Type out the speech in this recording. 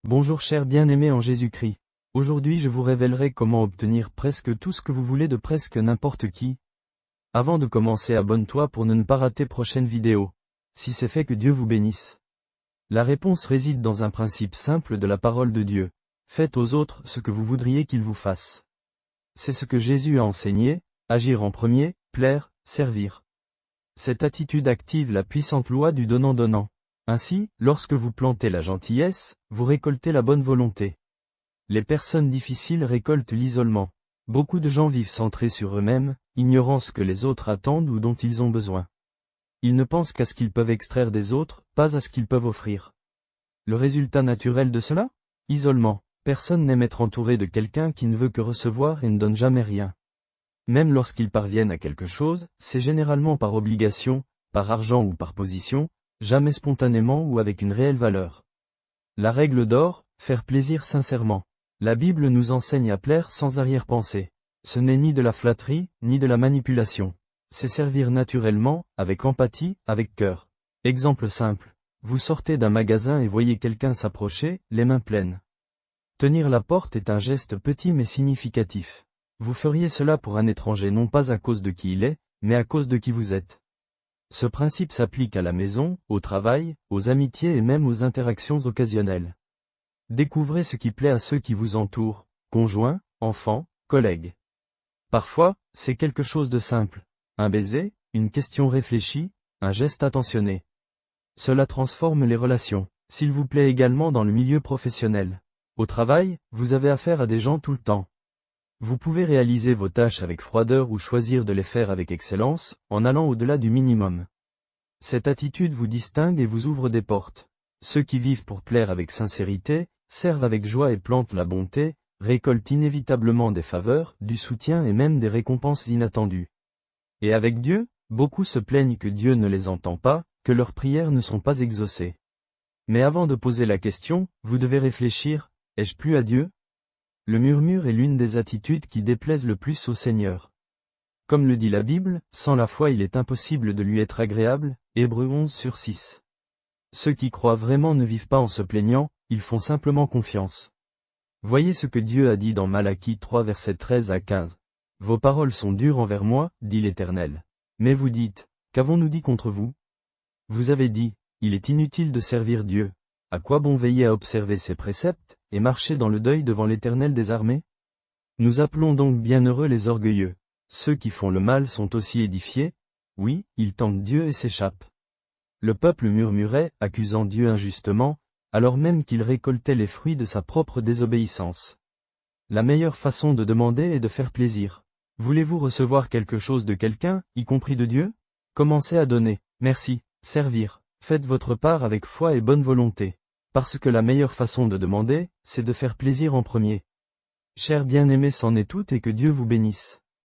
Bonjour chers bien-aimés en Jésus-Christ. Aujourd'hui je vous révélerai comment obtenir presque tout ce que vous voulez de presque n'importe qui. Avant de commencer, abonne-toi pour ne pas rater prochaine vidéo. Si c'est fait, que Dieu vous bénisse. La réponse réside dans un principe simple de la parole de Dieu. Faites aux autres ce que vous voudriez qu'ils vous fassent. C'est ce que Jésus a enseigné, agir en premier, plaire, servir. Cette attitude active la puissante loi du donnant-donnant. Ainsi, lorsque vous plantez la gentillesse, vous récoltez la bonne volonté. Les personnes difficiles récoltent l'isolement. Beaucoup de gens vivent centrés sur eux-mêmes, ignorant ce que les autres attendent ou dont ils ont besoin. Ils ne pensent qu'à ce qu'ils peuvent extraire des autres, pas à ce qu'ils peuvent offrir. Le résultat naturel de cela? Isolement. Personne n'aime être entouré de quelqu'un qui ne veut que recevoir et ne donne jamais rien. Même lorsqu'ils parviennent à quelque chose, c'est généralement par obligation, par argent ou par position, jamais spontanément ou avec une réelle valeur. La règle d'or, faire plaisir sincèrement. La Bible nous enseigne à plaire sans arrière-pensée. Ce n'est ni de la flatterie, ni de la manipulation. C'est servir naturellement, avec empathie, avec cœur. Exemple simple. Vous sortez d'un magasin et voyez quelqu'un s'approcher, les mains pleines. Tenir la porte est un geste petit mais significatif. Vous feriez cela pour un étranger non pas à cause de qui il est, mais à cause de qui vous êtes. Ce principe s'applique à la maison, au travail, aux amitiés et même aux interactions occasionnelles. Découvrez ce qui plaît à ceux qui vous entourent, conjoints, enfants, collègues. Parfois, c'est quelque chose de simple. Un baiser, une question réfléchie, un geste attentionné. Cela transforme les relations. S'il vous plaît également dans le milieu professionnel. Au travail, vous avez affaire à des gens tout le temps. Vous pouvez réaliser vos tâches avec froideur ou choisir de les faire avec excellence, en allant au-delà du minimum. Cette attitude vous distingue et vous ouvre des portes. Ceux qui vivent pour plaire avec sincérité, servent avec joie et plantent la bonté, récoltent inévitablement des faveurs, du soutien et même des récompenses inattendues. Et avec Dieu, beaucoup se plaignent que Dieu ne les entend pas, que leurs prières ne sont pas exaucées. Mais avant de poser la question, vous devez réfléchir, ai-je plu à Dieu? Le murmure est l'une des attitudes qui déplaisent le plus au Seigneur. Comme le dit la Bible, sans la foi il est impossible de lui être agréable, Hébreux 11/6. Ceux qui croient vraiment ne vivent pas en se plaignant, ils font simplement confiance. Voyez ce que Dieu a dit dans Malachie 3 versets 13 à 15. Vos paroles sont dures envers moi, dit l'Éternel. Mais vous dites, qu'avons-nous dit contre vous? Vous avez dit, il est inutile de servir Dieu. À quoi bon veiller à observer ses préceptes, et marcher dans le deuil devant l'Éternel des armées? Nous appelons donc bienheureux les orgueilleux. Ceux qui font le mal sont aussi édifiés. Oui, ils tentent Dieu et s'échappent. Le peuple murmurait, accusant Dieu injustement, alors même qu'il récoltait les fruits de sa propre désobéissance. La meilleure façon de demander est de faire plaisir. Voulez-vous recevoir quelque chose de quelqu'un, y compris de Dieu? Commencez à donner, merci, servir. Faites votre part avec foi et bonne volonté. Parce que la meilleure façon de demander, c'est de faire plaisir en premier. Chers bien-aimés, c'en est tout et que Dieu vous bénisse.